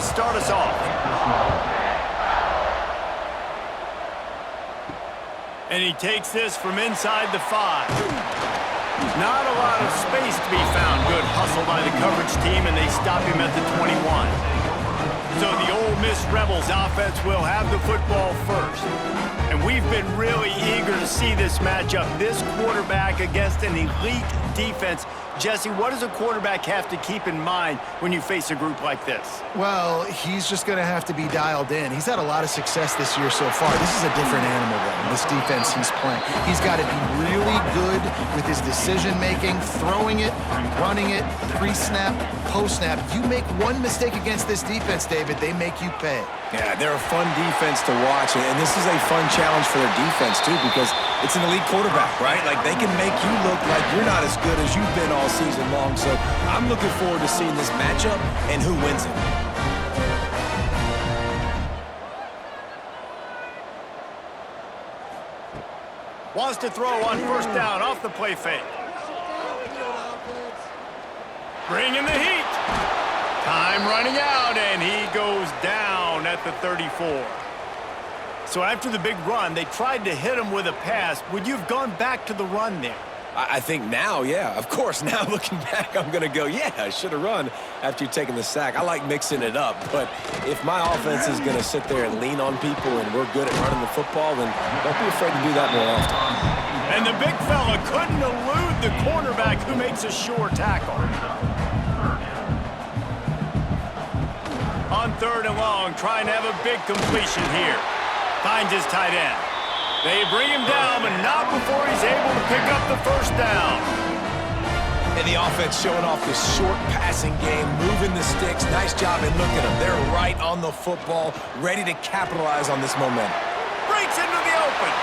start us off. And he takes this from inside the 5. Not a lot of space to be found. Good hustle by the coverage team, and they stop him at the 21. So the Ole Miss Rebels offense will have the football first. And we've been really eager to see this matchup. This quarterback against an elite defense. Jesse, what does a quarterback have to keep in mind when you face a group like this? Well, he's just going to have to be dialed in. He's had a lot of success this year so far. This is a different animal, though, this defense he's playing. He's got to be really good with his decision-making, throwing it, running it, pre-snap, post-snap. You make one mistake against this defense, David, they make you pay. Yeah, they're a fun defense to watch, and this is a fun challenge for their defense, too, because it's an elite quarterback, right? Like, they can make you look like you're not as good as you've been all season long. So I'm looking forward to seeing this matchup and who wins it. Wants to throw on first down off the play fake. Bringing the heat. Time running out, and he goes down at the 34. So after the big run, they tried to hit him with a pass. Would you have gone back to the run there? I think now, yeah. Of course, now looking back, I'm going to go, yeah, I should have run after taking the sack. I like mixing it up, but if my offense is going to sit there and lean on people and we're good at running the football, then don't be afraid to do that more often. And the big fella couldn't elude the cornerback who makes a sure tackle. On 3rd and long, trying to have a big completion here. Finds his tight end. They bring him down, but not before he's able to pick up the first down. And the offense showing off this short passing game, moving the sticks. Nice job, and look at them. They're right on the football, ready to capitalize on this momentum. Breaks into the open.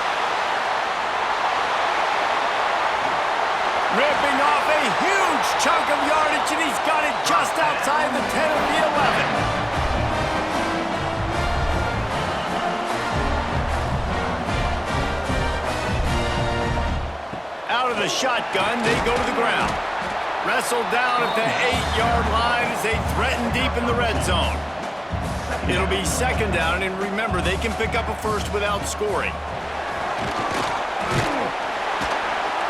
Ripping off a huge chunk of yardage, and he's got it just outside the 10 of the 11. Out of the shotgun, they go to the ground. Wrestled down at the 8-yard line as they threaten deep in the red zone. It'll be 2nd down, and remember, they can pick up a first without scoring.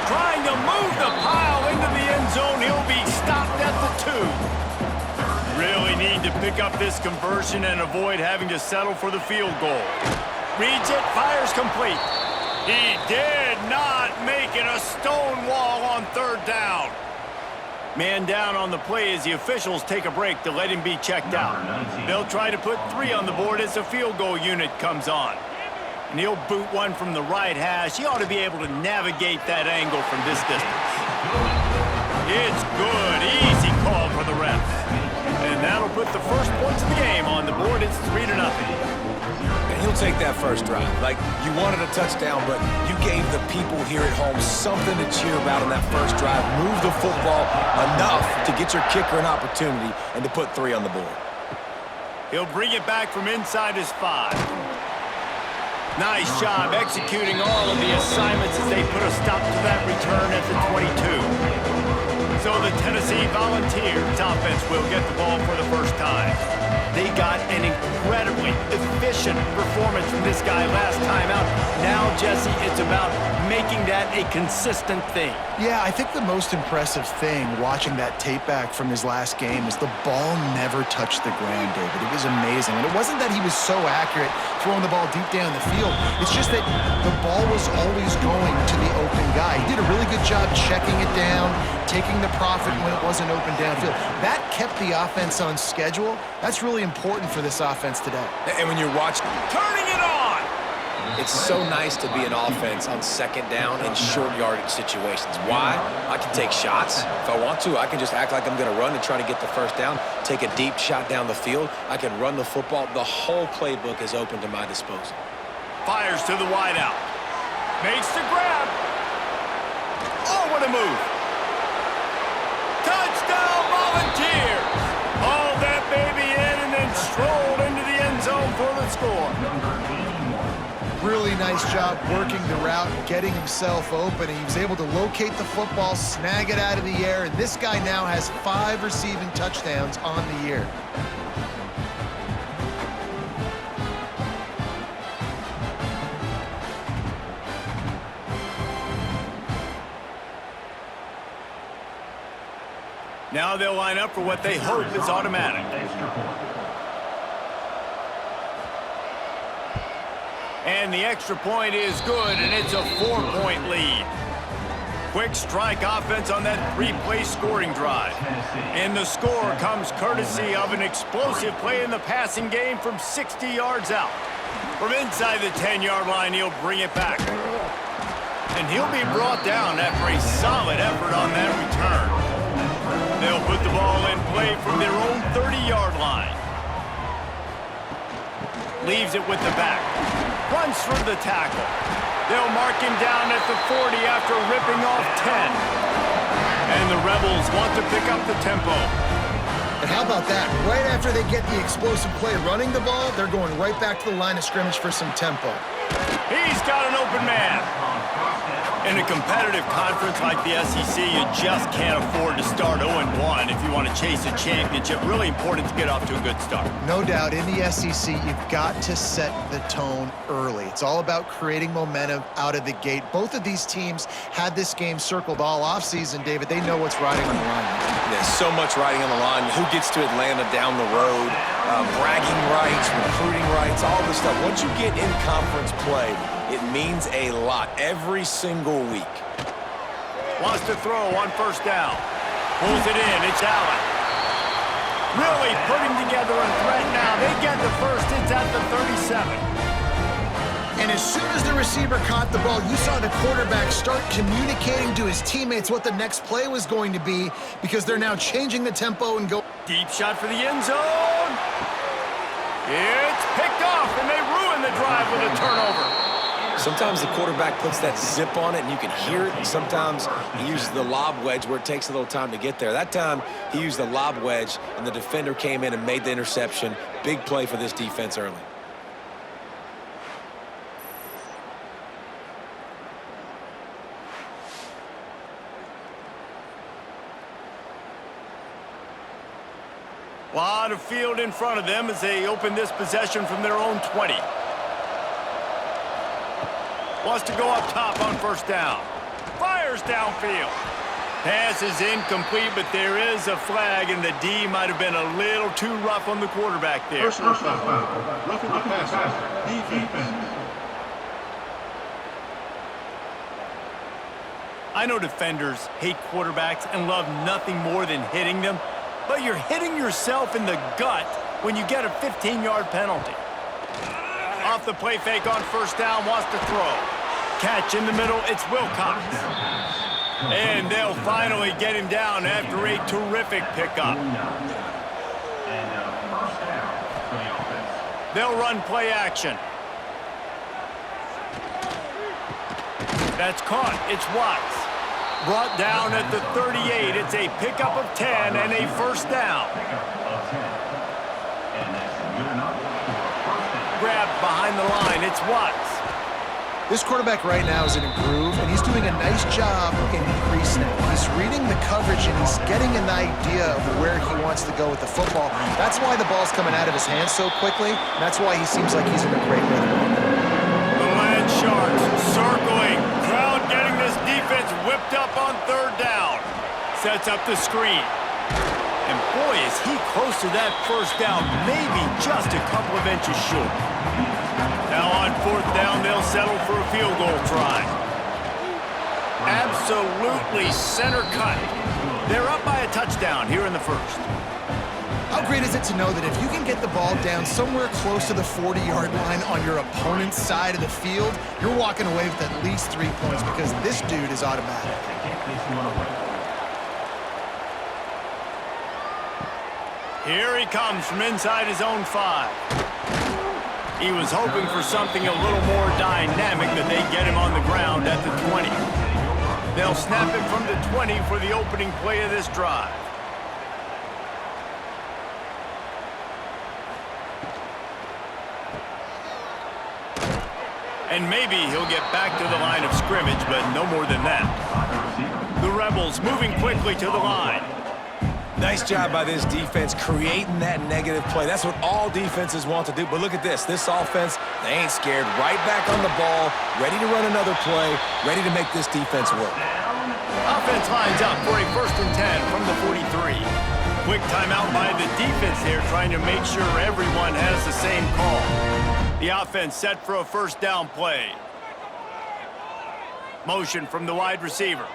Trying to move the pile into the end zone. He'll be stopped at the 2. Really need to pick up this conversion and avoid having to settle for the field goal. Reads it, fires complete. He did not make it. A stone wall on 3rd down. Man down on the play as the officials take a break to let him be checked out. They'll try to put 3 on the board as the field goal unit comes on. And he'll boot one from the right hash. He ought to be able to navigate that angle from this distance. It's good. Easy call for the ref. And that'll put the first points of the game on the board. It's 3-0. He'll take that first drive. Like, you wanted a touchdown, but you gave the people here at home something to cheer about in that first drive. Move the football enough to get your kicker an opportunity and to put 3 on the board. He'll bring it back from inside his 5. Nice job executing all of the assignments as they put a stop to that return at the 22. So the Tennessee Volunteers offense will get the ball for the first time. They got an incredibly efficient performance from this guy last time out. Now, Jesse, it's about making that a consistent thing. Yeah, I think the most impressive thing watching that tape back from his last game is the ball never touched the ground, David. It was amazing. And it wasn't that he was so accurate throwing the ball deep down the field. It's just that the ball was always going to the open guy. He did a really good job checking it down, taking the profit when it wasn't open downfield. That kept the offense on schedule. That's really important for this offense today. And when you're watching, Turning it on! it's so nice to be an offense on 2nd down in short yardage situations. Why? I can take shots. If I want to, I can just act like I'm going to run and try to get the first down, take a deep shot down the field. I can run the football. The whole playbook is open to my disposal. Fires to the wideout. Makes the grab. Oh, what a move. Touchdown, Volunteers! Hauled that baby in and then strolled into the end zone for the score. Really nice job working the route, getting himself open. He was able to locate the football, snag it out of the air, and this guy now has 5 receiving touchdowns on the year. Now they'll line up for what they hope is automatic. And the extra point is good, and it's a 4-point lead. Quick strike offense on that 3-play scoring drive. And the score comes courtesy of an explosive play in the passing game from 60 yards out. From inside the 10-yard line, he'll bring it back. And he'll be brought down after a solid effort on that return. They'll put the ball in play from their own 30-yard line. Leaves it with the back. Runs through the tackle. They'll mark him down at the 40 after ripping off 10. And the Rebels want to pick up the tempo. And how about that? Right after they get the explosive play running the ball, they're going right back to the line of scrimmage for some tempo. He's got an open man. In a competitive conference like the SEC, you just can't afford to start 0-1 if you want to chase a championship. Really important to get off to a good start. No doubt, in the SEC, you've got to set the tone early. It's all about creating momentum out of the gate. Both of these teams had this game circled all offseason, David. They know what's riding on the line. There's so much riding on the line. Who gets to Atlanta down the road? Bragging rights, recruiting rights, all this stuff. Once you get in conference play, it means a lot every single week. Wants to throw on first down. Pulls it in. It's Allen. Really putting together a threat now. They get the first. It's at the 37. And as soon as the receiver caught the ball, you saw the quarterback start communicating to his teammates what the next play was going to be, because they're now changing the tempo and go. Deep shot for the end zone. It's picked off, and they ruin the drive with a turnover. Sometimes the quarterback puts that zip on it, and you can hear it. And sometimes he uses the lob wedge where it takes a little time to get there. That time, he used the lob wedge, and the defender came in and made the interception. Big play for this defense early. Lot of field in front of them as they open this possession from their own 20. Wants to go up top on first down. Fires downfield. Pass is incomplete, but there is a flag, and the D might have been a little too rough on the quarterback there. Personal foul. Roughing the passer. Defense. I know defenders hate quarterbacks and love nothing more than hitting them, but you're hitting yourself in the gut when you get a 15-yard penalty. Off the play fake on first down, wants to throw. Catch in the middle, it's Wilcox. And they'll finally get him down after a terrific pickup. They'll run play action. That's caught, it's Watts. Brought down at the 38, it's a pickup of 10 and a first down. Grabbed behind the line, it's Watts. This quarterback right now is in a groove, and he's doing a nice job in pre-snap. He's reading the coverage, and he's getting an idea of where he wants to go with the football. That's why the ball's coming out of his hands so quickly. That's why he seems like he's in a great rhythm. The Land Sharks circling. Crowd getting this defense whipped up on third down. Sets up the screen. And boy, is he close to that first down, maybe just a couple of inches short. Now on fourth down, they'll settle for a field goal try. Absolutely center cut. They're up by a touchdown here in the first. How great is it to know that if you can get the ball down somewhere close to the 40-yard line on your opponent's side of the field, you're walking away with at least 3 points, because this dude is automatic. Here he comes from inside his own 5. He was hoping for something a little more dynamic, that they get him on the ground at the 20. They'll snap him from the 20 for the opening play of this drive. And maybe he'll get back to the line of scrimmage, but no more than that. The Rebels moving quickly to the line. Nice job by this defense creating that negative play. That's what all defenses want to do. But look at this. This offense, they ain't scared. Right back on the ball, ready to run another play, ready to make this defense work. Offense lines up for a 1st and 10 from the 43. Quick timeout by the defense here, trying to make sure everyone has the same call. The offense set for a 1st down play. Motion from the wide receiver.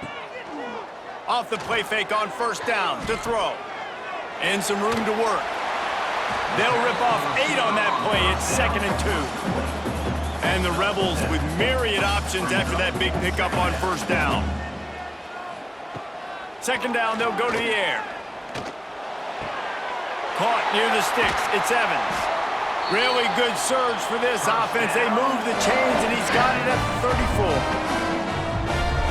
Off the play fake on 1st down to throw. And some room to work. They'll rip off 8 on that play. It's 2nd and 2. And the Rebels with myriad options after that big pickup on 1st down. 2nd down, they'll go to the air. Caught near the sticks. It's Evans. Really good surge for this offense. They move the chains, and he's got it at the 34.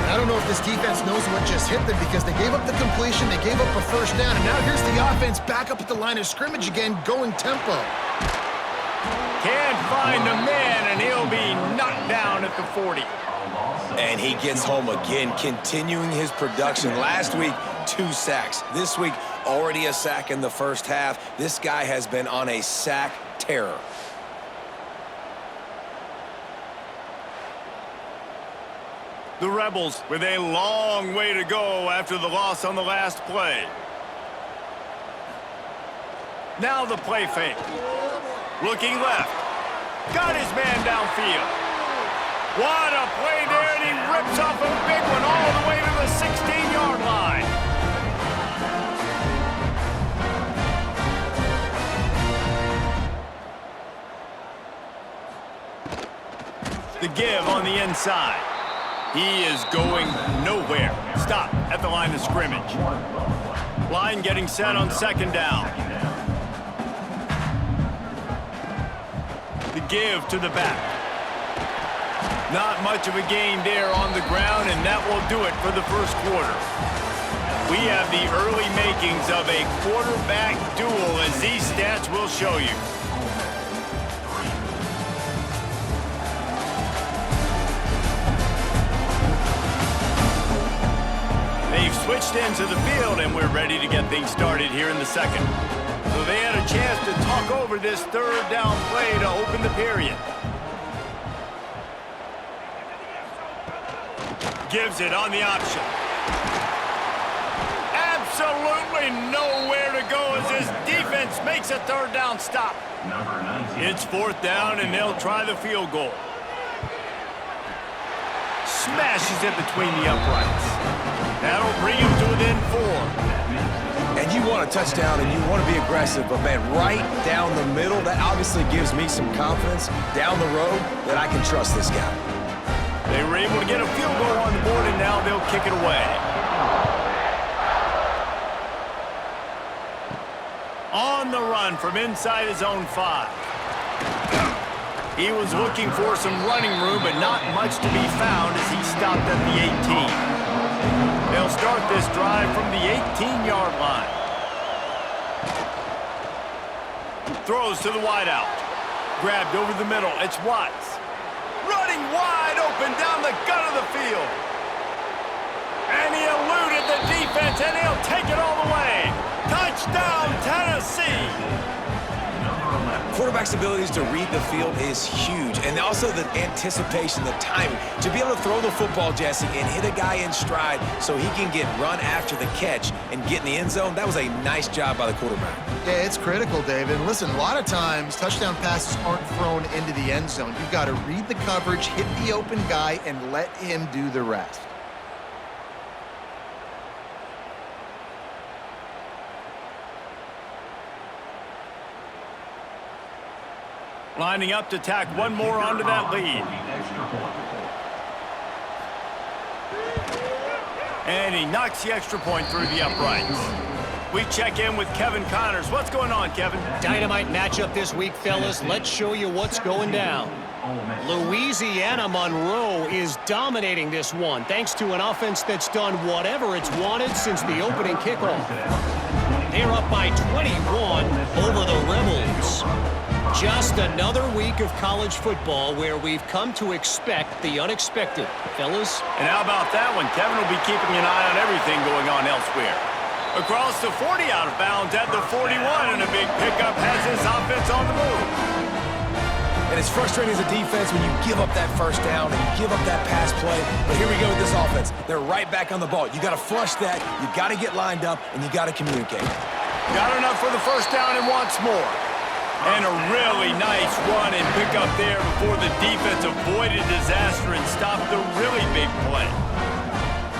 I don't know if this defense knows what just hit them because they gave up the completion, they gave up a 1st down, and now here's the offense back up at the line of scrimmage again, going tempo. Can't find the man, and he'll be knocked down at the 40. And he gets home again, continuing his production. Last week, 2 sacks. This week, already a sack in the 1st half. This guy has been on a sack terror. The Rebels with a long way to go after the loss on the last play. Now the play fake. Looking left. Got his man downfield. What a play there, and he rips off a big one all the way to the 16-yard line. The give on the inside. He is going nowhere. Stop at the line of scrimmage. Line getting set on 2nd down. The give to the back. Not much of a gain there on the ground, and that will do it for the 1st quarter. We have the early makings of a quarterback duel, as these stats will show you. They've switched into the field, and we're ready to get things started here in the 2nd. So they had a chance to talk over this 3rd down play to open the period. Gives it on the option. Absolutely nowhere to go as his defense makes a 3rd down stop. It's 4th down, and they'll try the field goal. Smashes it between the uprights. That'll bring him to within 4. And you want a touchdown and you want to be aggressive, but man, right down the middle, that obviously gives me some confidence down the road that I can trust this guy. They were able to get a field goal on the board, and now they'll kick it away. On the run from inside his own 5. He was looking for some running room, but not much to be found as he stopped at the 18. They'll start this drive from the 18-yard line. Throws to the wideout. Grabbed over the middle. It's Watts. Running wide open down the gut of the field. And he eluded the defense, and he'll take it all the way. Touchdown, Tennessee! Quarterback's abilities to read the field is huge, and also the anticipation, the timing. To be able to throw the football, Jesse, and hit a guy in stride so he can get run after the catch and get in the end zone, that was a nice job by the quarterback. Yeah, it's critical, David. Listen, a lot of times touchdown passes aren't thrown into the end zone. You've got to read the coverage, hit the open guy, and let him do the rest. Lining up to tack one more onto that lead. And he knocks the extra point through the uprights. We check in with Kevin Connors. What's going on, Kevin? Dynamite matchup this week, fellas. Let's show you what's going down. Louisiana Monroe is dominating this one, thanks to an offense that's done whatever it's wanted since the opening kickoff. They're up by 21 over the Rebels. Just another week of college football where we've come to expect the unexpected. Fellas? And how about that one? Kevin will be keeping an eye on everything going on elsewhere. Across the 40 out of bounds at the 41, and a big pickup has his offense on the move. And as It's frustrating as a defense when you give up that first down and you give up that pass play. But here we go with this offense. They're right back on the ball. You got to flush that. You got to get lined up, and you got to communicate. Got enough for the first down and wants more. And a really nice run and pick up there before the defense avoided disaster and stopped the really big play.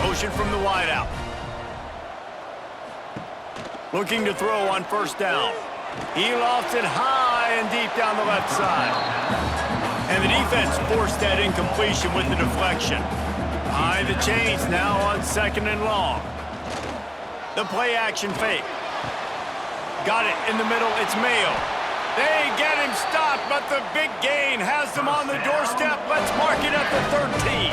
Motion from the wideout. Looking to throw on first down. He lofts it high and deep down the left side. And the defense forced that incompletion with the deflection. High the chains now on second and long. The play action fake. Got it in the middle. It's Mayo. They get him stopped, but the big gain has them on the doorstep. Let's mark it at the 13.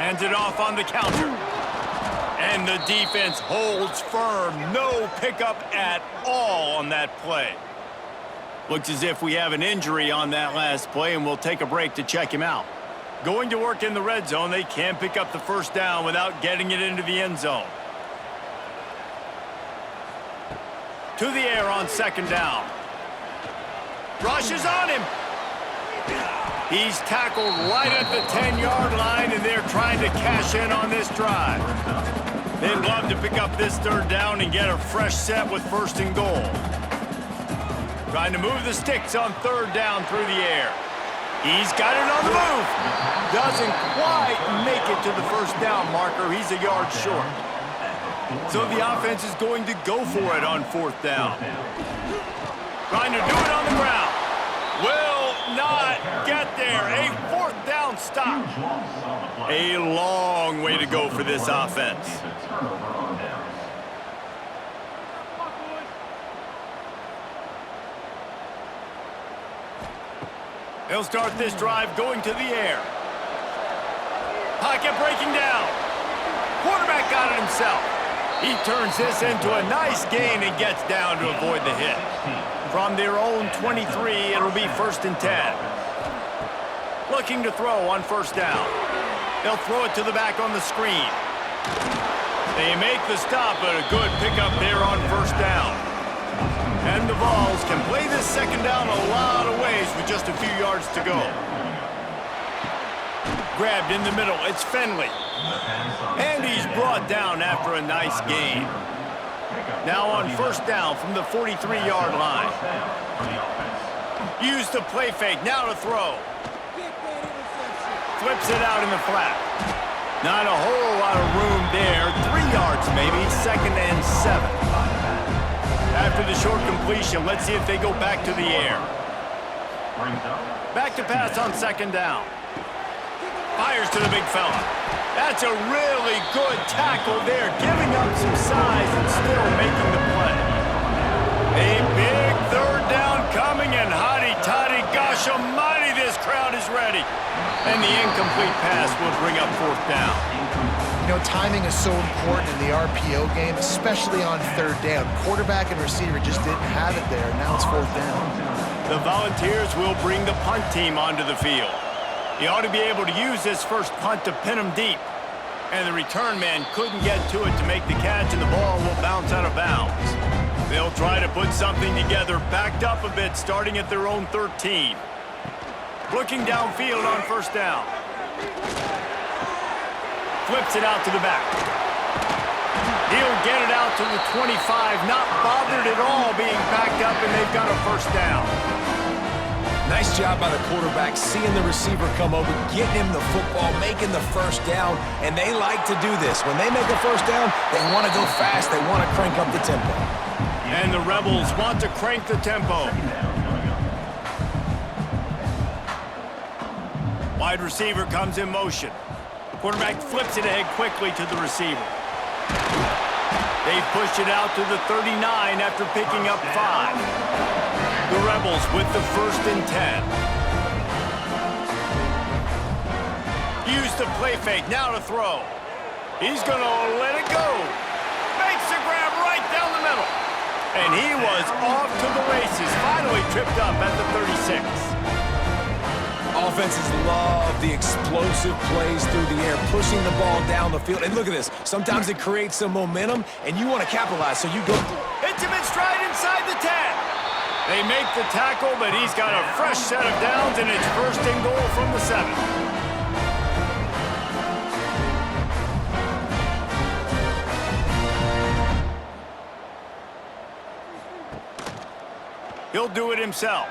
Hands it off on the counter. And the defense holds firm. No pickup at all on that play. Looks as if we have an injury on that last play, and we'll take a break to check him out. Going to work in the red zone. They can't pick up the first down without getting it into the end zone. To the air on second down. Rush is on him. He's tackled right at the 10-yard line, and they're trying to cash in on this drive. They'd love to pick up this third down and get a fresh set with first and goal. Trying to move the sticks on third down through the air. He's got it on the move. Doesn't quite make it to the first down marker. He's a yard short. So the offense is going to go for it on fourth down. Trying to do it on the ground. Will not get there. A fourth down stop. A long way to go for this offense. They'll start this drive going to the air. Pocket breaking down. Quarterback got it himself. He turns this into a nice gain and gets down to avoid the hit. From their own 23, it'll be first and 10. Looking to throw on first down. They'll throw it to the back on the screen. They make the stop, but a good pickup there on first down. And the Vols can play this second down a lot of ways with just a few yards to go. Grabbed in the middle, it's Finley. And he's brought down after a nice gain. Now on first down from the 43-yard line. Use the play fake, now to throw. Flips it out in the flat. Not a whole lot of room there. 3 yards maybe, second and 7. After the short completion, let's see if they go back to the air. Back to pass on second down. Fires to the big fella. That's a really good tackle there, giving up some size and still making the play. A big third down coming, and hotty-toddy, gosh almighty, this crowd is ready. And the incomplete pass will bring up fourth down. You know, timing is so important in the RPO game, especially on third down. Quarterback and receiver just didn't have it there, and now it's fourth down. The Volunteers will bring the punt team onto the field. He ought to be able to use this first punt to pin him deep. And the return man couldn't get to it to make the catch, and the ball will bounce out of bounds. They'll try to put something together, backed up a bit, starting at their own 13. Looking downfield on first down. Flips it out to the back. He'll get it out to the 25, not bothered at all being backed up, and they've got a first down. Nice job by the quarterback, seeing the receiver come over, getting him the football, making the first down, and they like to do this. When they make a first down, they want to go fast, they want to crank up the tempo. And the Rebels want to crank the tempo. Wide receiver comes in motion. Quarterback flips it ahead quickly to the receiver. They push it out to the 39 after picking up 5. The Rebels with the first and 10. Use the play fake, now to throw. He's going to let it go. Makes the grab right down the middle. And he was off to the races, finally tripped up at the 36. Offenses love the explosive plays through the air, pushing the ball down the field. And look at this. Sometimes it creates some momentum, and you want to capitalize, so you go. Hits him in stride inside the 10. They make the tackle, but he's got a fresh set of downs, and it's first and goal from the 7. He'll do it himself.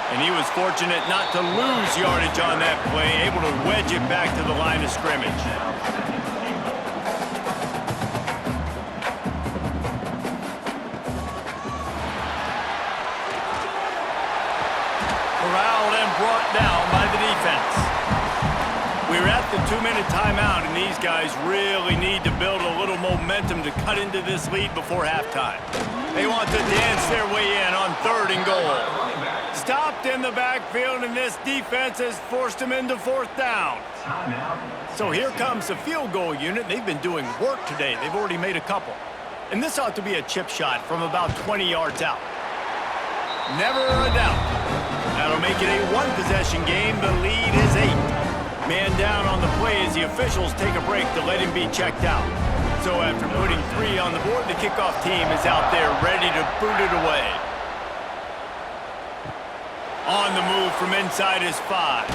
And he was fortunate not to lose yardage on that play, able to wedge it back to the line of scrimmage. Corralled and brought down by the defense. We're at the 2-minute timeout, and these guys really need to build a little momentum to cut into this lead before halftime. They want to dance their way in on 3rd and goal. Stopped in the backfield, and this defense has forced him into 4th down. So here comes the field goal unit. They've been doing work today. They've already made a couple. And this ought to be a chip shot from about 20 yards out. Never a doubt. That'll make it a 1-possession game. The lead is 8. Man down on the play as the officials take a break to let him be checked out. So after putting 3 on the board, the kickoff team is out there ready to boot it away. On the move from inside his 5.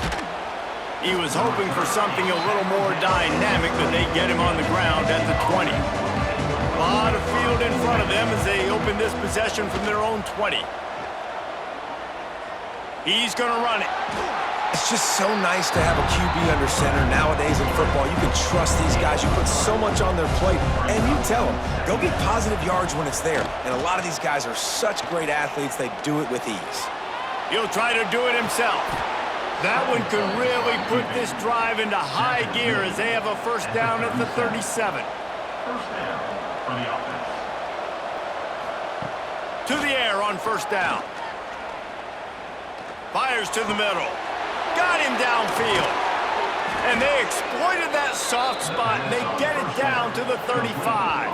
He was hoping for something a little more dynamic, but they get him on the ground at the 20. A lot of field in front of them as they open this possession from their own 20. He's going to run it. It's just so nice to have a QB under center nowadays in football. You can trust these guys. You put so much on their plate, and you tell them, go get positive yards when it's there. And a lot of these guys are such great athletes, they do it with ease. He'll try to do it himself. That one could really put this drive into high gear as they have a first down at the 37. First down for the offense. To the air on first down. Fires to the middle. Got him downfield. And they exploited that soft spot, and they get it down to the 35.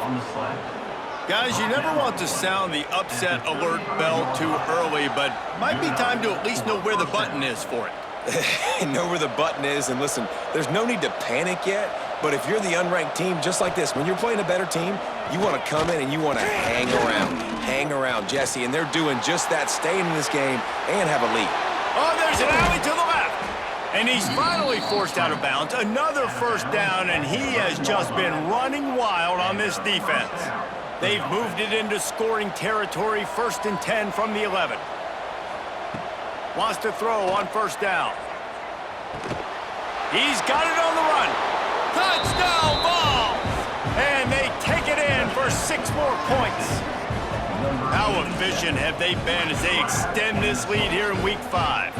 Guys, you never want to sound the upset alert bell too early, but might be time to at least know where the button is for it. Know where the button is, and listen, there's no need to panic yet, but if you're the unranked team, just like this, when you're playing a better team, you want to come in and you want to hang around, Jesse, and they're doing just that, staying in this game and have a lead. Oh, there's an alley to the left. And he's finally forced out of bounds. Another first down, and he has just been running wild on this defense. They've moved it into scoring territory, 1st and 10 from the 11. Wants to throw on first down. He's got it on the run. Touchdown ball! And they take it in for 6 more points. How efficient have they been as they extend this lead here in Week 5?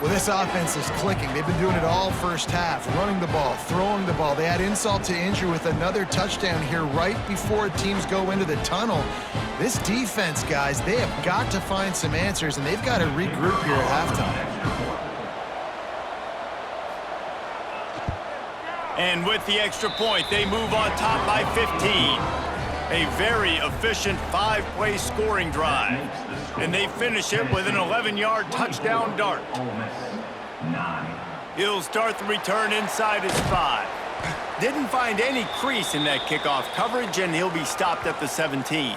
Well, this offense is clicking. They've been doing it all first half, running the ball, throwing the ball. They had insult to injury with another touchdown here right before teams go into the tunnel. This defense, guys, they have got to find some answers, and they've got to regroup here at halftime. And with the extra point, they move on top by 15. A very efficient 5-play scoring drive. And they finish it with an 11-yard touchdown dart. Ole Miss, 9. He'll start the return inside his 5. Didn't find any crease in that kickoff coverage, and he'll be stopped at the 17.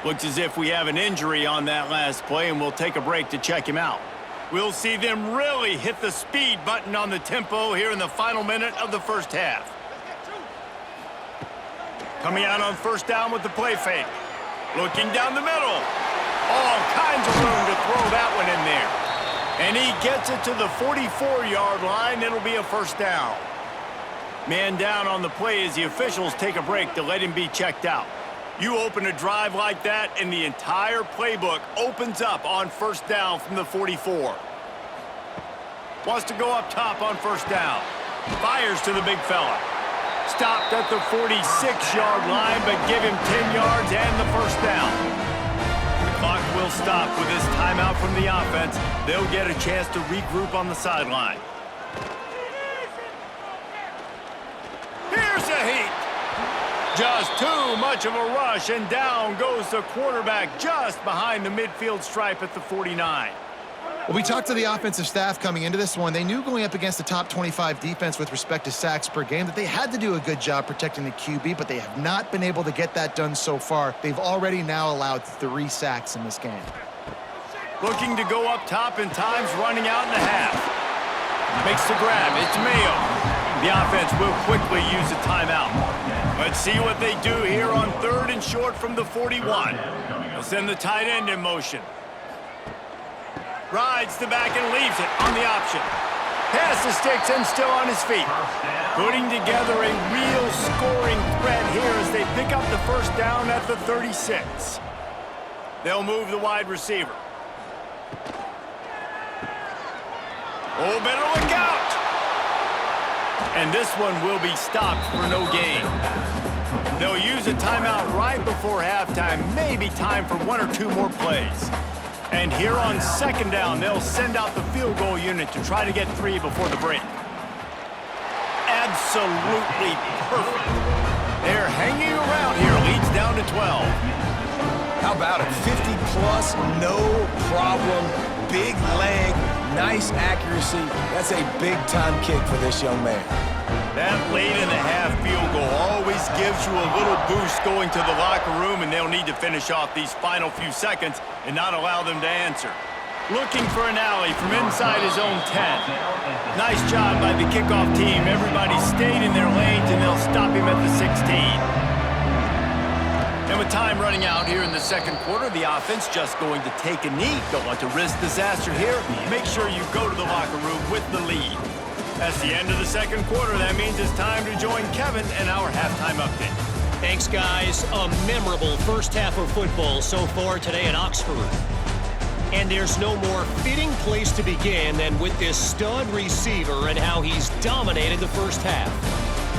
Looks as if we have an injury on that last play, and we'll take a break to check him out. We'll see them really hit the speed button on the tempo here in the final minute of the first half. Coming out on first down with the play fake. Looking down the middle. All kinds of room to throw that one in there. And he gets it to the 44-yard line. It'll be a first down. Man down on the play as the officials take a break to let him be checked out. You open a drive like that, and the entire playbook opens up on first down from the 44. Wants to go up top on first down. Fires to the big fella. Stopped at the 46-yard line, but give him 10 yards and the first down. The clock will stop with this timeout from the offense. They'll get a chance to regroup on the sideline. Here's a heat. Just too much of a rush, and down goes the quarterback just behind the midfield stripe at the 49. Well, we talked to the offensive staff coming into this one. They knew going up against the top 25 defense with respect to sacks per game that they had to do a good job protecting the QB, but they have not been able to get that done so far. They've already now allowed 3 sacks in this game. Looking to go up top, and time's running out in the half. Makes the grab. It's Mayo. The offense will quickly use a timeout. Let's see what they do here on 3rd and short from the 41. They'll send the tight end in motion. Rides the back and leaves it on the option. Pass the sticks and still on his feet. Putting together a real scoring threat here as they pick up the first down at the 36. They'll move the wide receiver. Oh, better look out! And this one will be stopped for no gain. They'll use a timeout right before halftime, maybe time for 1 or 2 more plays. And here on 2nd down, they'll send out the field goal unit to try to get 3 before the break. Absolutely perfect. They're hanging around here, leads down to 12. How about it? 50-plus, no problem. Big leg, nice accuracy. That's a big-time kick for this young man. That late-in-the-half field goal always gives you a little boost going to the locker room, and they'll need to finish off these final few seconds and not allow them to answer. Looking for an alley from inside his own 10. Nice job by the kickoff team. Everybody stayed in their lanes, and they'll stop him at the 16. And with time running out here in the 2nd quarter, the offense just going to take a knee. Don't want to risk disaster here. Make sure you go to the locker room with the lead. That's the end of the 2nd quarter. That means it's time to join Kevin and our halftime update. Thanks, guys. A memorable first half of football so far today at Oxford. And there's no more fitting place to begin than with this stud receiver and how he's dominated the first half.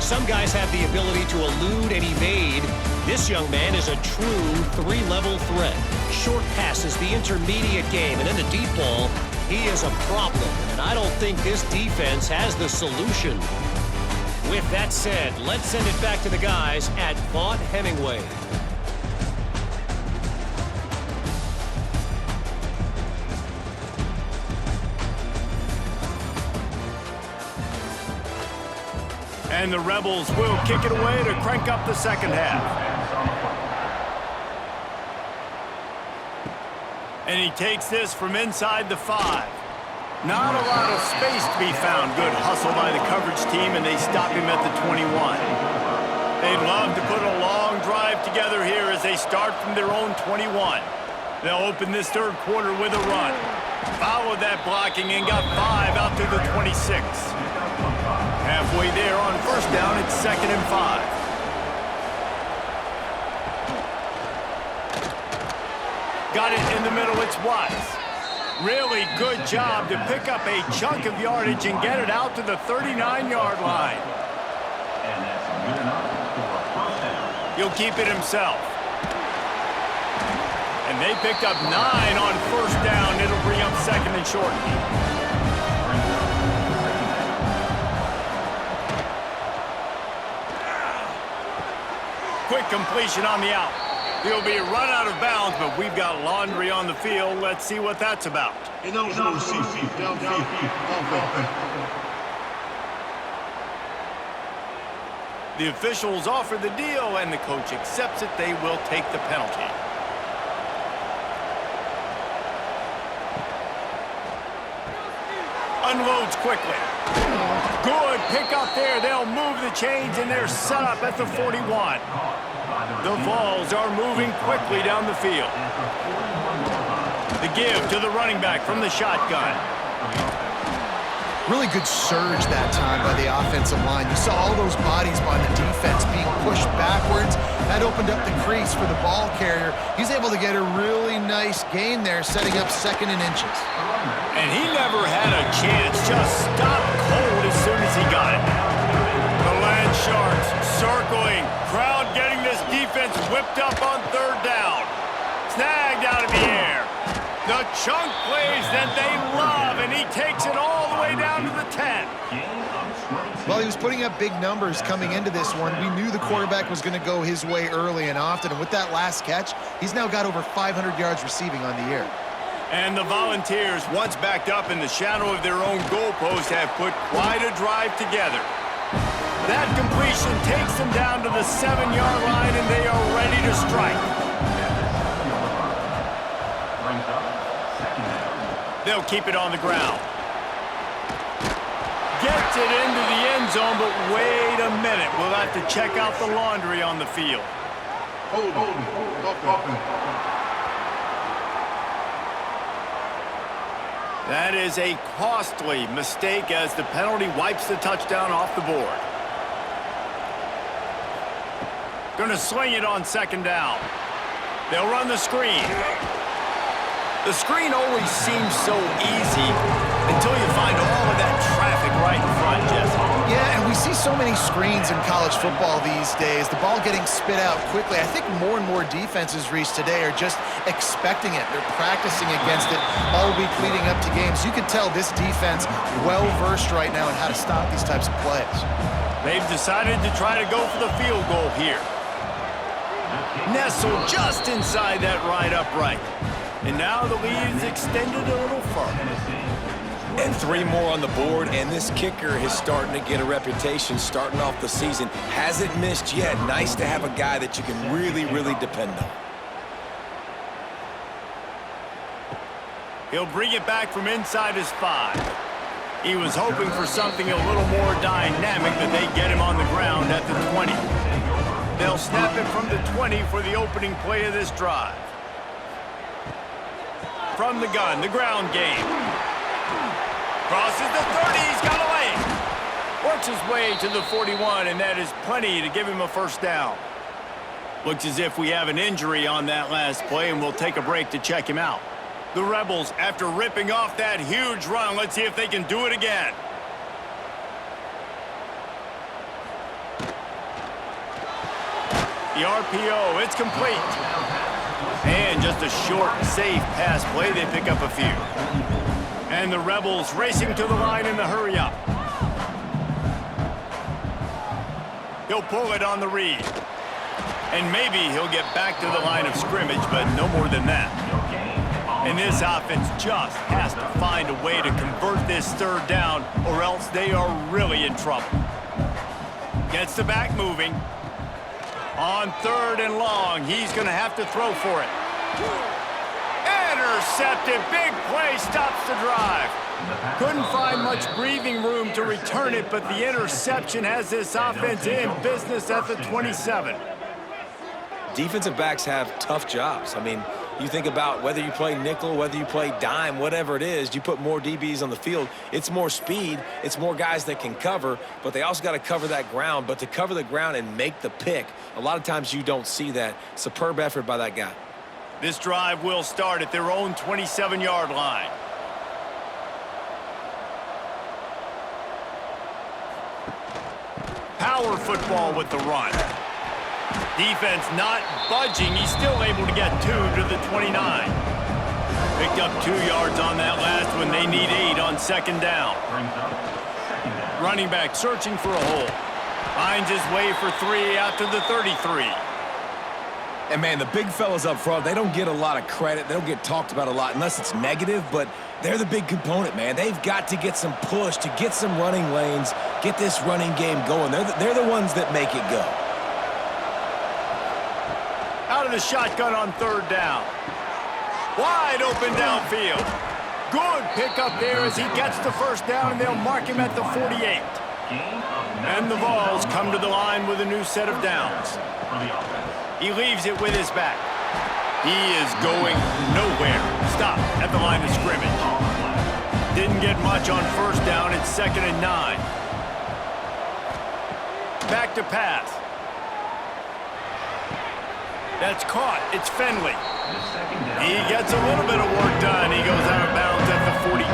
Some guys have the ability to elude and evade. This young man is a true 3-level threat. Short passes, the intermediate game, and in the deep ball, he is a problem. And I don't think this defense has the solution. With that said, let's send it back to the guys at Vaught Hemingway. And the Rebels will kick it away to crank up the 2nd half. And he takes this from inside the 5. Not a lot of space to be found. Good hustle by the coverage team, and they stop him at the 21. They'd love to put a long drive together here as they start from their own 21. They'll open this 3rd quarter with a run. Followed that blocking and got 5 out to the 26. Halfway there on 1st down, it's 2nd and 5. Got it in the middle, it's Wise. Really good job to pick up a chunk of yardage and get it out to the 39-yard line. He'll keep it himself. And they picked up 9 on 1st down. It'll bring up 2nd and short. Quick completion on the out. He'll be run out of bounds, but we've got laundry on the field. Let's see what that's about. Ineligible receiver, downfield, offense. The officials offer the deal, and the coach accepts it. They will take the penalty. Unloads quickly. Good pickup there. They'll move the chains, and they're set up at the 41. The Vols are moving quickly down the field. The give to the running back from the shotgun. Really good surge that time by the offensive line. You saw all those bodies by the defense being pushed backwards. That opened up the crease for the ball carrier. He's able to get a really nice gain there, setting up 2nd and inches. And he never had a chance. Just stopped cold as soon as he got it. The Land Sharks circling. Crowd getting this defense whipped up on 3rd down. Snagged out of the air. The chunk plays that they love, and he takes it all the way down to the 10. Well, he was putting up big numbers coming into this one. We knew the quarterback was going to go his way early and often, and with that last catch, he's now got over 500 yards receiving on the year. And the Volunteers, once backed up in the shadow of their own goalpost, have put quite a drive together. That completion takes them down to the 7-yard line, and they are ready to strike. They'll keep it on the ground. Gets it into the end zone, but wait a minute. We'll have to check out the laundry on the field. That is a costly mistake as the penalty wipes the touchdown off the board. Going to sling it on 2nd down. They'll run the screen. The screen always seems so easy until you find all of that traffic right in front, Jesse. Yeah, and we see so many screens in college football these days. The ball getting spit out quickly. I think more and more defenses, Reese, today are just expecting it. They're practicing against it all week leading up to games. You can tell this defense well-versed right now in how to stop these types of plays. They've decided to try to go for the field goal here. Nestled just inside that right upright. And now the lead is extended a little further. And 3 more on the board, and this kicker is starting to get a reputation starting off the season. Hasn't missed yet. Nice to have a guy that you can really, really depend on. He'll bring it back from inside his 5. He was hoping for something a little more dynamic, but they get him on the ground at the 20. They'll snap it from the 20 for the opening play of this drive. From the gun, the ground game. Crosses the 30, he's got a lane. Works his way to the 41, and that is plenty to give him a first down. Looks as if we have an injury on that last play, and we'll take a break to check him out. The Rebels, after ripping off that huge run, let's see if they can do it again. The RPO, it's complete. And just a short, safe pass play, they pick up a few. And the Rebels racing to the line in the hurry-up. He'll pull it on the read. And maybe he'll get back to the line of scrimmage, but no more than that. And this offense just has to find a way to convert this 3rd down, or else they are really in trouble. Gets the back moving. On 3rd and long, he's going to have to throw for it. Intercepted. Big play stops the drive. Couldn't find much breathing room to return it, but the interception has this offense in business at the 27. Defensive backs have tough jobs. I mean, you think about whether you play nickel, whether you play dime, whatever it is, you put more DBs on the field. It's more speed. It's more guys that can cover, but they also got to cover that ground. But to cover the ground and make the pick, a lot of times you don't see that. Superb effort by that guy. This drive will start at their own 27-yard line. Power football with the run. Defense not budging. He's still able to get 2 to the 29. Picked up 2 yards on that last one. They need 8 on 2nd down. Running back searching for a hole. Finds his way for 3 out to the 33. And, man, the big fellas up front, they don't get a lot of credit. They don't get talked about a lot unless it's negative, but they're the big component, man. They've got to get some push, to get some running lanes, get this running game going. They're the ones that make it go. Out of the shotgun on 3rd down. Wide open downfield. Good pickup there as he gets the first down, and they'll mark him at the 48. And the Vols come to the line with a new set of downs. He leaves it with his back. He is going nowhere. Stop at the line of scrimmage. Didn't get much on 1st down. It's 2nd and 9. Back to pass. That's caught. It's Finley. He gets a little bit of work done. He goes out of bounds at the 42.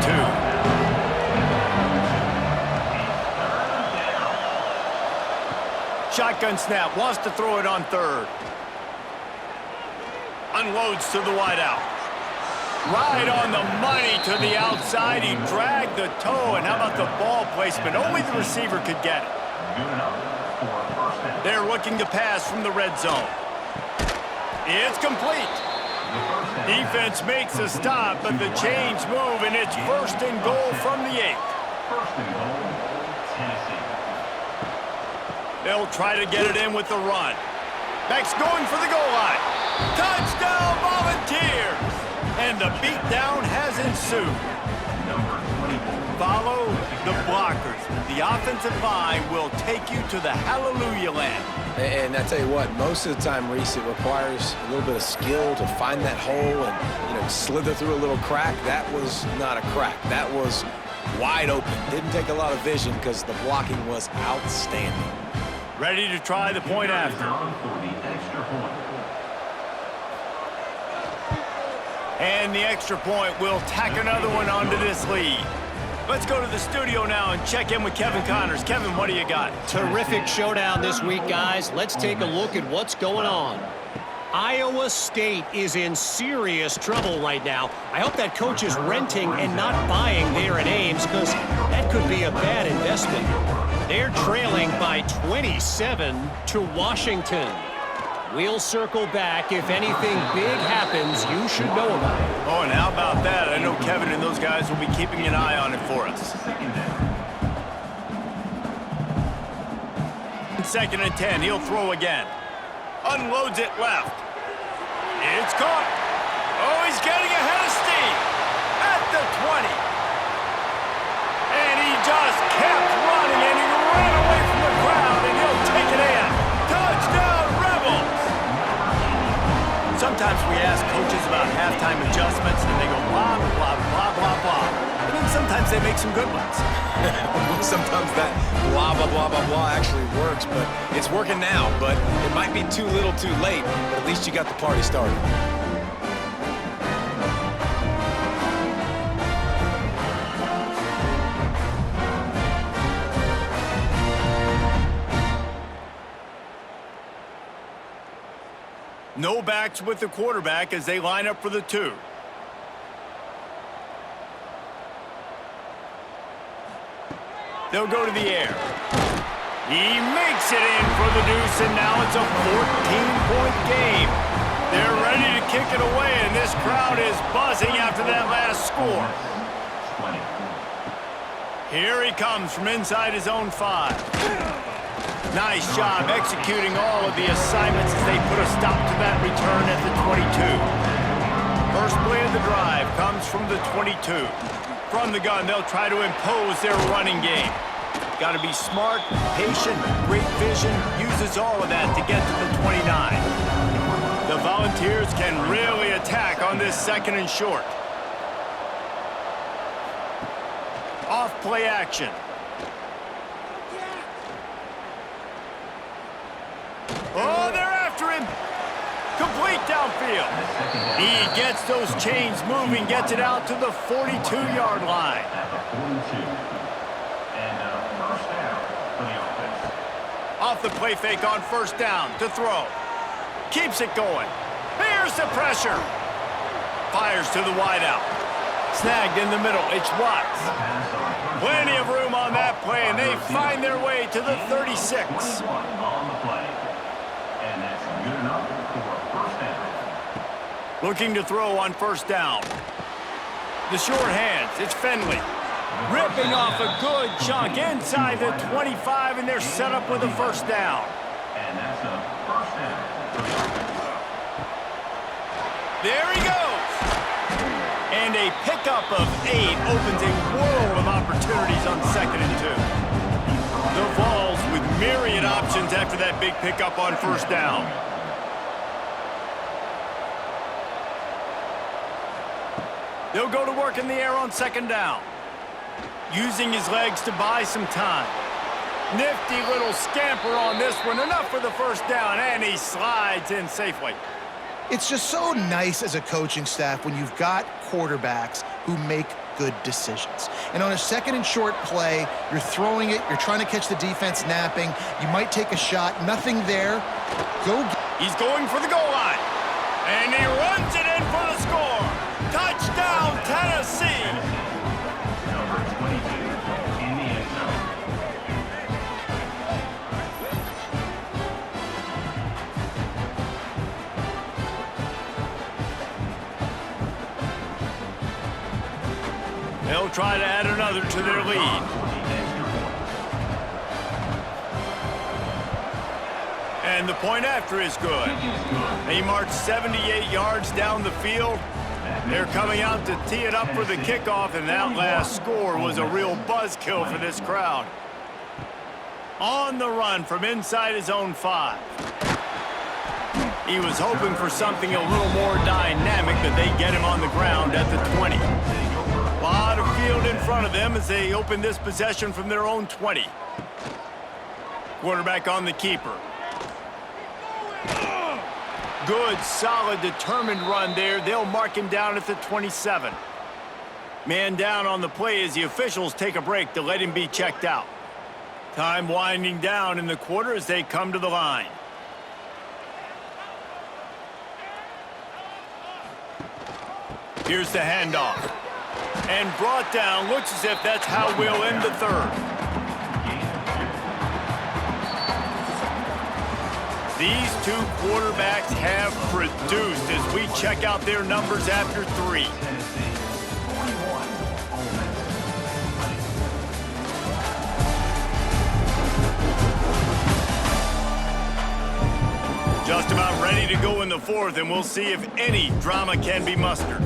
Shotgun snap. Wants to throw it on 3rd. Unloads to the wideout. Right on the money to the outside. He dragged the toe. And how about the ball placement? Only the receiver could get it. They're looking to pass from the red zone. It's complete. Defense makes a stop, but the chains move, and it's 1st and goal from the 8. First and goal, Tennessee. They'll try to get it in with the run. Beck's going for the goal line. Touchdown, Volunteers! And the beatdown has ensued. Number 24. Follow the blockers. The offensive line will take you to the hallelujah land. And I tell you what, most of the time, Reese, it requires a little bit of skill to find that hole and, slither through a little crack. That was not a crack. That was wide open. Didn't take a lot of vision because the blocking was outstanding. Ready to try the point after. Down for the extra point. And the extra point will tack another one onto this lead. Let's go to the studio now and check in with Kevin Connors. Kevin, what do you got? Terrific showdown this week, guys. Let's take a look at what's going on. Iowa State is in serious trouble right now. I hope that coach is renting and not buying there at Ames, because that could be a bad investment. They're trailing by 27 to Washington. We'll circle back. If anything big happens, you should know about it. Oh, and how about that? I know Kevin and those guys will be keeping an eye on it for us. 2nd and 10, he'll throw again. Unloads it left. It's caught. Oh, he's getting ahead of steam at the 20. And he just kept running, and he ran away from the crowd, and he'll take it in. Touchdown, Rebels! Sometimes we ask coaches about halftime adjustments, and they go blah, blah, blah, blah, blah. And then sometimes they make some good ones. Sometimes that blah, blah, blah, blah, blah actually works, but it's working now. But it might be too little too late, but at least you got the party started. No backs with the quarterback as they line up for the 2. They'll go to the air. He makes it in for the deuce, and now it's a 14-point game. They're ready to kick it away, and this crowd is buzzing after that last score. 20. Here he comes from inside his own 5. Nice job executing all of the assignments as they put a stop to that return at the 22. First play of the drive comes from the 22. From the gun, they'll try to impose their running game. Got to be smart, patient, great vision, uses all of that to get to the 29. The Volunteers can really attack on this 2nd and short. Off play action. Oh, they're after him. Complete downfield. He gets those chains moving, gets it out to the 42-yard line. At the 42. And first down for the offense. Off the play fake on 1st down to throw. Keeps it going. Here's the pressure. Fires to the wideout. Snagged in the middle. It's Watts. Plenty of room on that play, and they find their way to the 36. 21 on the play. And that's good enough for a first down. Looking to throw on 1st down. The short hands. It's Finley. Ripping off a good chunk inside the 25, and they're set up with a 1st down. And that's a first down for the offense. There he goes. And a pickup of 8 opens a world of opportunities on 2nd and 2. The Vols with myriad options after that big pickup on 1st down. They'll go to work in the air on 2nd down. Using his legs to buy some time. Nifty little scamper on this one. Enough for the 1st down, and he slides in safely. It's just so nice as a coaching staff when you've got quarterbacks who make good decisions. And on a 2nd and short play, you're throwing it, you're trying to catch the defense napping, you might take a shot, nothing there. He's going for the goal line. And he runs it in for the score. Touchdown, Tennessee. Number 22 in the end zone. try to add another to their lead. And the point after is good. They marched 78 yards down the field. They're coming out to tee it up for the kickoff, and that last score was a real buzzkill for this crowd. On the run from inside his own 5. He was hoping for something a little more dynamic, but they get him on the ground at the 20. A lot of field in front of them as they open this possession from their own 20. Quarterback on the keeper. Good, solid, determined run there. They'll mark him down at the 27. Man down on the play as the officials take a break to let him be checked out. Time winding down in the quarter as they come to the line. Here's the handoff. And brought down. Looks as if that's how we'll end the third. These two quarterbacks have produced as we check out their numbers after 3. Just about ready to go in the fourth, and we'll see if any drama can be mustered.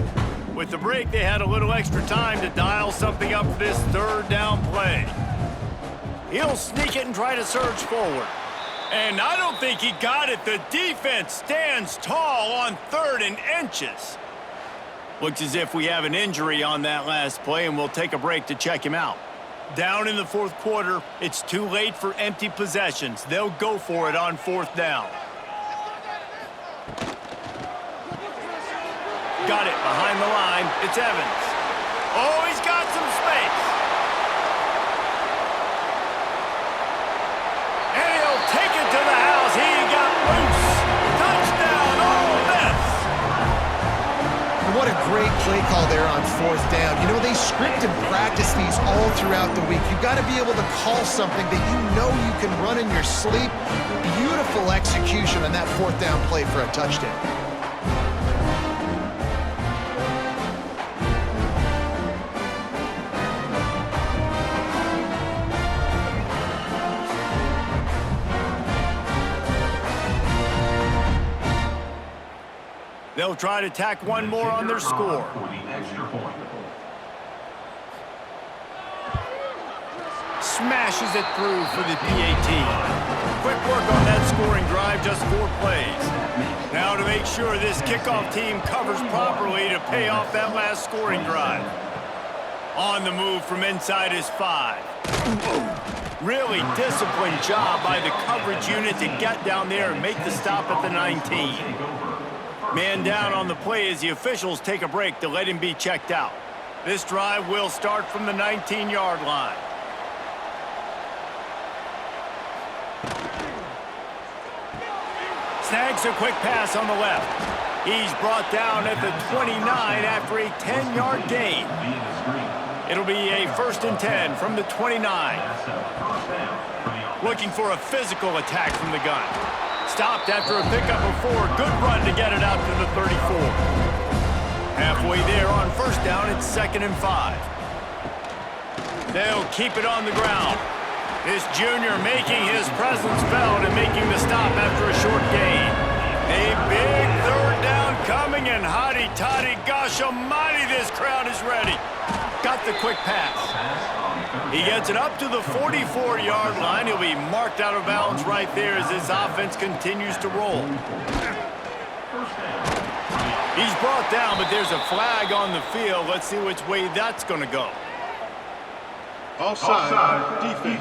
With the break, they had a little extra time to dial something up for this third down play. He'll sneak it and try to surge forward. And I don't think he got it. The defense stands tall on 3rd and inches. Looks as if we have an injury on that last play, and we'll take a break to check him out. Down in the fourth quarter, it's too late for empty possessions. They'll go for it on 4th down. Got it behind the line. It's Evans. Oh, he's got some space. And he'll take it to the house. He got loose. Touchdown, Ole Miss. And what a great play call there on 4th down. You know, they script and practice these all throughout the week. You've got to be able to call something that you know you can run in your sleep. Beautiful execution on that 4th down play for a touchdown. They'll try to tack one more on their score. Smashes it through for the PAT. Quick work on that scoring drive, just 4 plays. Now to make sure this kickoff team covers properly to pay off that last scoring drive. On the move from inside his 5. Really disciplined job by the coverage unit to get down there and make the stop at the 19. Man down on the play as the officials take a break to let him be checked out. This drive will start from the 19-yard line. Snags a quick pass on the left. He's brought down at the 29 after a 10-yard gain. It'll be a 1st and 10 from the 29. Looking for a physical attack from the gun. Stopped after a pickup of 4. Good run to get it out to the 34. Halfway there on 1st down, it's 2nd and 5. They'll keep it on the ground. This junior making his presence felt and making the stop after a short gain. A big 3rd down coming, and hotty-toddy, gosh almighty, this crowd is ready. Got the quick pass. He gets it up to the 44-yard line. He'll be marked out of bounds right there as this offense continues to roll. He's brought down, but there's a flag on the field. Let's see which way that's going to go. Offside, defense.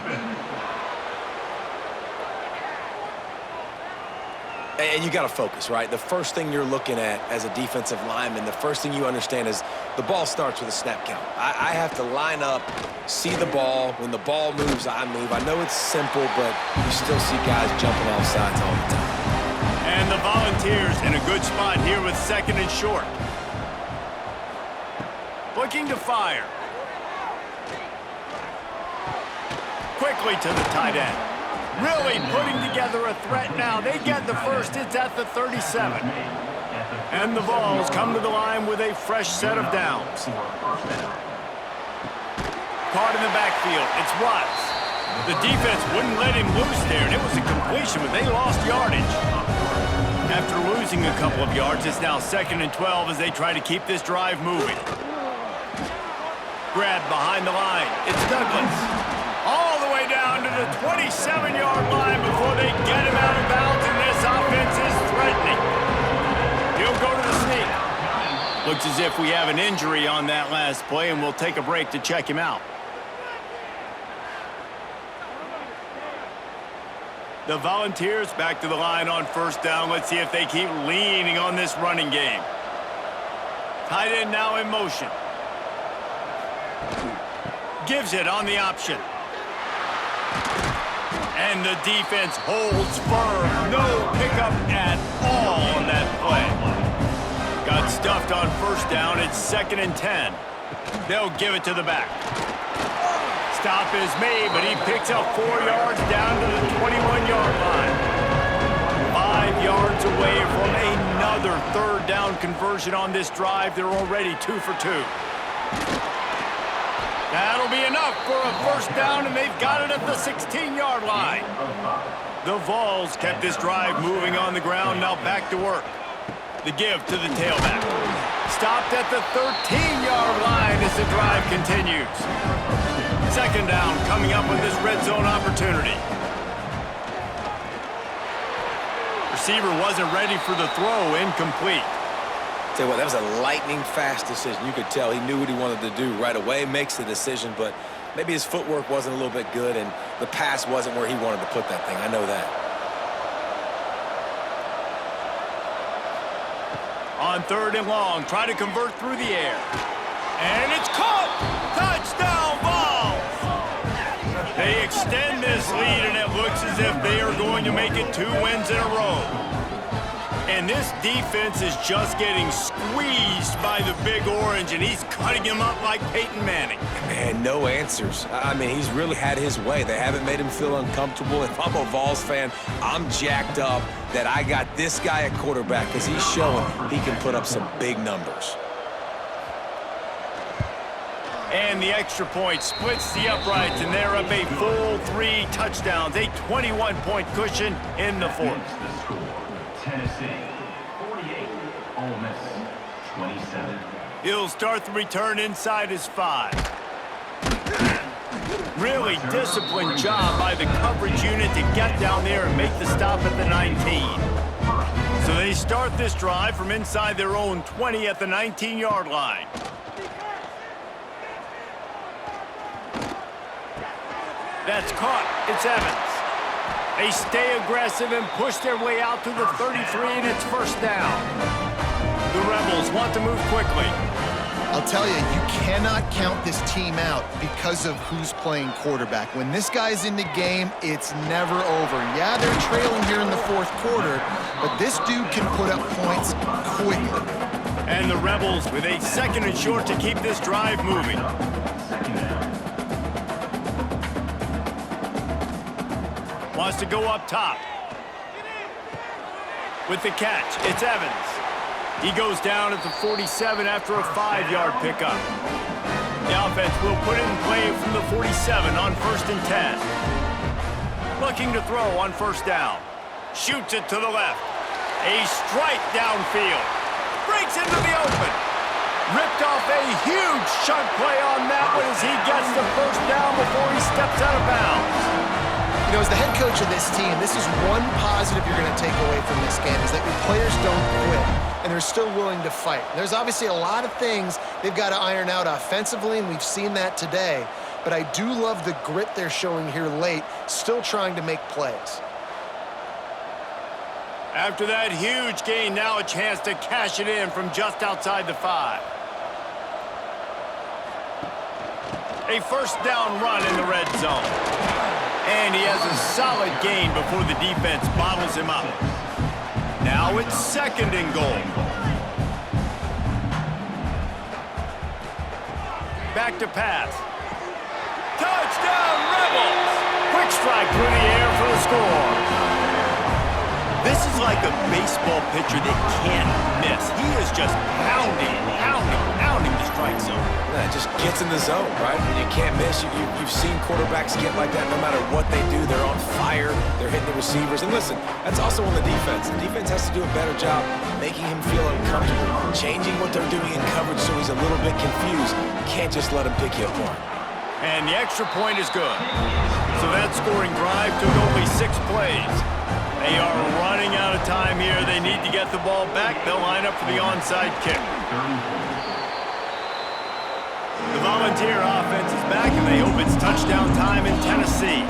And you got to focus, right? The first thing you're looking at as a defensive lineman, the first thing you understand is the ball starts with a snap count. I have to line up, see the ball. When the ball moves, I move. I know it's simple, but you still see guys jumping off sides all the time. And the Volunteers in a good spot here with 2nd and short. Looking to fire. Quickly to the tight end. Really putting together a threat now. They get the first. It's at the 37. And the Vols come to the line with a fresh set of downs. Caught in the backfield. It's Watts. The defense wouldn't let him loose there, and it was a completion, but they lost yardage. After losing a couple of yards, it's now 2nd and 12 as they try to keep this drive moving. Grab behind the line. It's Douglas. All the way down to the 27-yard line before they get him out of bounds, and this offense is threatening. He'll go to the sneak. Looks as if we have an injury on that last play, and we'll take a break to check him out. The Volunteers back to the line on 1st down. Let's see if they keep leaning on this running game. Tight end now in motion. Gives it on the option. And the defense holds firm. No pickup at all on that play. Got stuffed on 1st down. It's 2nd and 10. They'll give it to the back. Stop is made, but he picks up 4 yards down to the 21-yard line. 5 yards away from another 3rd down conversion on this drive. They're already 2 for 2. That'll be enough for a 1st down, and they've got it at the 16-yard line. The Vols kept this drive moving on the ground. Now back to work. The give to the tailback. Stopped at the 13-yard line as the drive continues. 2nd down coming up with this red zone opportunity. Receiver wasn't ready for the throw. Incomplete. Tell you what, that was a lightning-fast decision. You could tell he knew what he wanted to do right away, makes the decision, but maybe his footwork wasn't a little bit good, and the pass wasn't where he wanted to put that thing. I know that. On 3rd and long, try to convert through the air. And it's caught! Touchdown, Vols! They extend this lead, and it looks as if they are going to make it 2 wins in a row. And this defense is just getting squeezed by the Big Orange, and he's cutting him up like Peyton Manning. Man, no answers. I mean, he's really had his way. They haven't made him feel uncomfortable. If I'm a Vols fan, I'm jacked up that I got this guy at quarterback because he's showing he can put up some big numbers. And the extra point splits the uprights, and they're up a full 3 touchdowns, a 21-point cushion in the 4th. Tennessee, 48. Ole Miss, 27. He'll start the return inside his 5. Really disciplined job by the coverage unit to get down there and make the stop at the 19. So they start this drive from inside their own 20 at the 19-yard line. That's caught. It's Evans. They stay aggressive and push their way out to the 33, and it's 1st down. The Rebels want to move quickly. I'll tell you, you cannot count this team out because of who's playing quarterback. When this guy's in the game, it's never over. Yeah, they're trailing here in the 4th quarter, but this dude can put up points quickly. And the Rebels with a 2nd and short to keep this drive moving. Wants to go up top. With the catch, it's Evans. He goes down at the 47 after a 5-yard pickup. The offense will put it in play from the 47 on 1st and 10. Looking to throw on 1st down. Shoots it to the left. A strike downfield. Breaks into the open. Ripped off a huge chunk play on that one as he gets the 1st down before he steps out of bounds. You know, as the head coach of this team, this is one positive you're going to take away from this game, is that your players don't quit, and they're still willing to fight. There's obviously a lot of things they've got to iron out offensively, and we've seen that today. But I do love the grit they're showing here late, still trying to make plays. After that huge gain, now a chance to cash it in from just outside the 5. A 1st down run in the red zone. And he has a solid gain before the defense bottles him up. Now it's 2nd and goal. Back to pass. Touchdown, Rebels! Quick strike through the air for the score. This is like a baseball pitcher that can't miss. He is just pounding this strike zone. Yeah, it just gets in the zone, right? And you can't miss. You've seen quarterbacks get like that no matter what they do. They're on fire. They're hitting the receivers. And listen, that's also on the defense. The defense has to do a better job making him feel uncomfortable, changing what they're doing in coverage so he's a little bit confused. You can't just let him pick you apart. And the extra point is good. So that scoring drive took only 6 plays. They are running out of time here. They need to get the ball back. They'll line up for the onside kick. The Volunteer offense is back, and they hope it's touchdown time in Tennessee.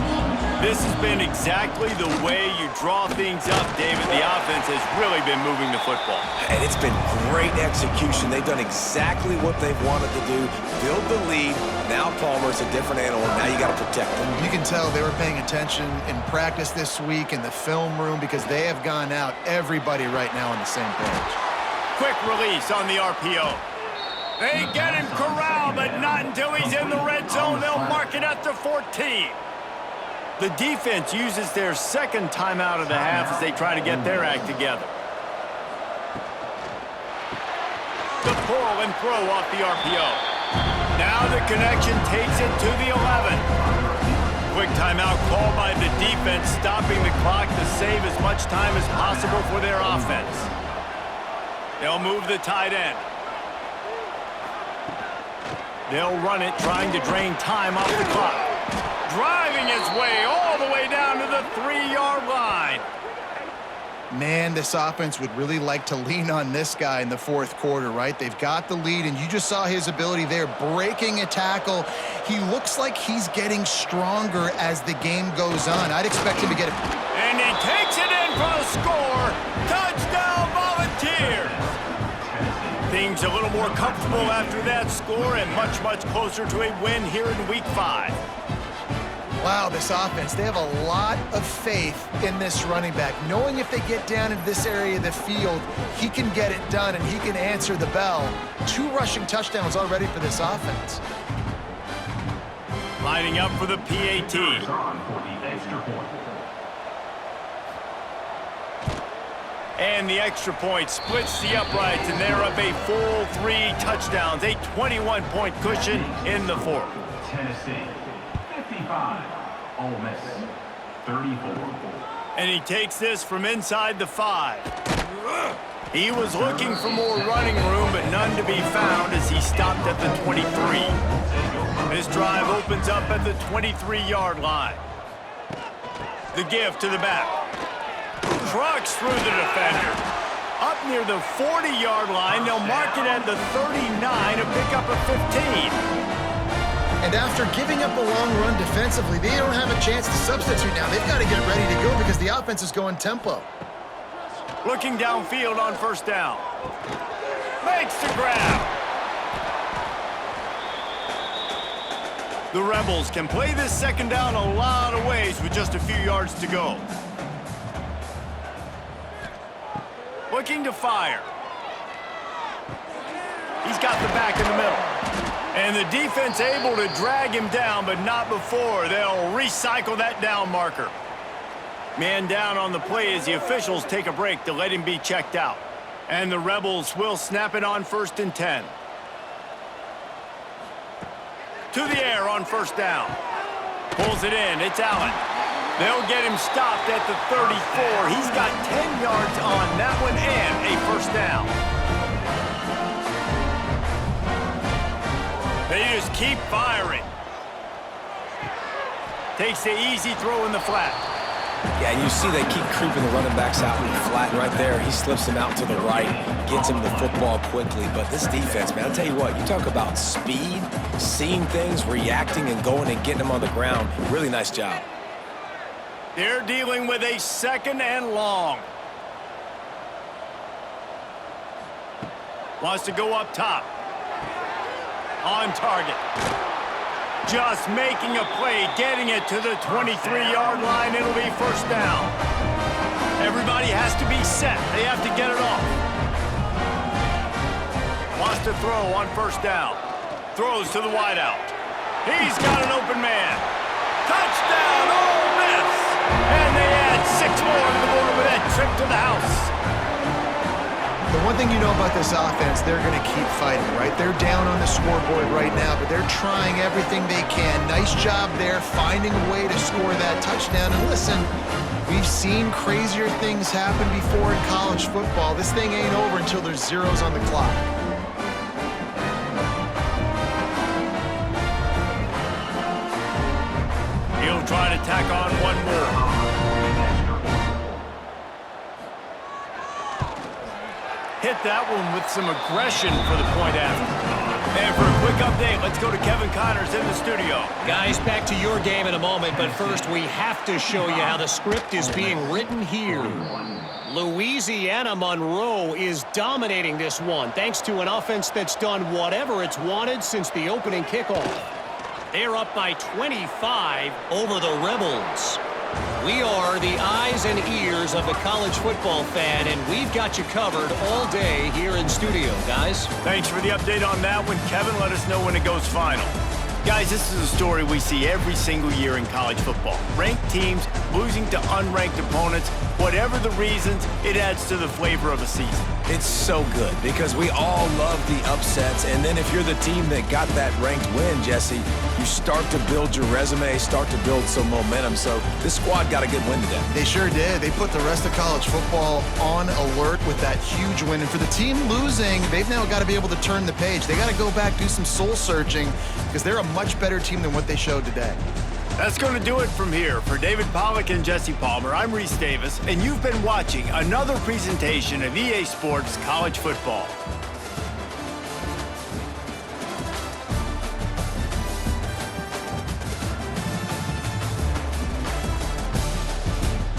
This has been exactly the way you draw things up, David. The offense has really been moving the football. And it's been great execution. They've done exactly what they've wanted to do. Build the lead. Now Palmer's a different animal. Now you got to protect him. You can tell they were paying attention in practice this week in the film room because they have gone out, everybody right now on the same page. Quick release on the RPO. They get him corralled, but not until he's in the red zone. They'll mark it at the 14. The defense uses their second timeout of the half as they try to get their act together. The pull and throw off the RPO. Now the connection takes it to the 11. Quick timeout called by the defense, stopping the clock to save as much time as possible for their offense. They'll move the tight end. They'll run it, trying to drain time off the clock. Driving his way all the way down to the 3-yard line. Man, this offense would really like to lean on this guy in the fourth quarter, right? They've got the lead, and you just saw his ability there, breaking a tackle. He looks like he's getting stronger as the game goes on. I'd expect him to get it. And he takes it in for a score. Touchdown, Volunteers. Things a little more comfortable after that score and much, much closer to a win here in Week 5. Wow, this offense, they have a lot of faith in this running back, knowing if they get down into this area of the field, he can get it done and he can answer the bell. 2 rushing touchdowns already for this offense. Lining up for the PAT. And the extra point splits the uprights, and they're up a full 3 touchdowns, a 21-point cushion in the fourth. Tennessee, 55. Ole Miss, 34. And he takes this from inside the 5. He was looking for more running room, but none to be found as he stopped at the 23. This drive opens up at the 23-yard line. The give to the back. Trucks through the defender. Up near the 40-yard line, they'll mark it at the 39 to pick up a 15. And after giving up a long run defensively, they don't have a chance to substitute now. They've got to get ready to go because the offense is going tempo. Looking downfield on first down. Makes the grab. The Rebels can play this second down a lot of ways with just a few yards to go. Looking to fire. He's got the back in the middle. And the defense able to drag him down, but not before. They'll recycle that down marker. Man down on the play as the officials take a break to let him be checked out. And the Rebels will snap it on 1st and 10. To the air on first down. Pulls it in. It's Allen. They'll get him stopped at the 34. He's got 10 yards on that one and a first down. They just keep firing. Takes the easy throw in the flat. Yeah, and you see they keep creeping the running backs out in the flat right there. He slips him out to the right, gets him the football quickly. But this defense, man, I'll tell you what, you talk about speed, seeing things, reacting, and going and getting them on the ground. Really nice job. They're dealing with a 2nd and long. Wants to go up top. On target. Just making a play, getting it to the 23-yard line. It'll be first down. Everybody has to be set. They have to get it off. Wants to throw on first down. Throws to the wideout. He's got an open man. Touchdown, Ole Miss! And they add 6 more to the board with that trip to the house. The One thing you know about this offense, they're going to keep fighting, right? They're down on the scoreboard right now, but they're trying everything they can. Nice job there, finding a way to score that touchdown. And listen, we've seen crazier things happen before in college football. This thing ain't over until there's zeros on the clock. He'll try to tack on one more. Hit that one with some aggression for the point after. And for a quick update, let's go to Kevin Connors in the studio. Guys, back to your game in a moment, but first we have to show you how the script is being written here. Louisiana Monroe is dominating this one, thanks to an offense that's done whatever it's wanted since the opening kickoff. They're up by 25 over the Rebels. We are the eyes and ears of the college football fan, and we've got you covered all day here in studio, guys. Thanks for the update on that one, Kevin. Let us know when it goes final. Guys, this is a story we see every single year in college football. Ranked teams losing to unranked opponents. Whatever the reasons, it adds to the flavor of a season. It's so good because we all love the upsets, and then if you're the team that got that ranked win, Jesse, you start to build your resume, start to build some momentum. So this squad got a good win today. They sure did. They put the rest of college football on alert with that huge win. And for the team losing, they've now got to be able to turn the page. They got to go back, do some soul searching, because they're a much better team than what they showed today. That's going to do it from here. For David Pollack and Jesse Palmer, I'm Reese Davis, and you've been watching another presentation of EA Sports College Football.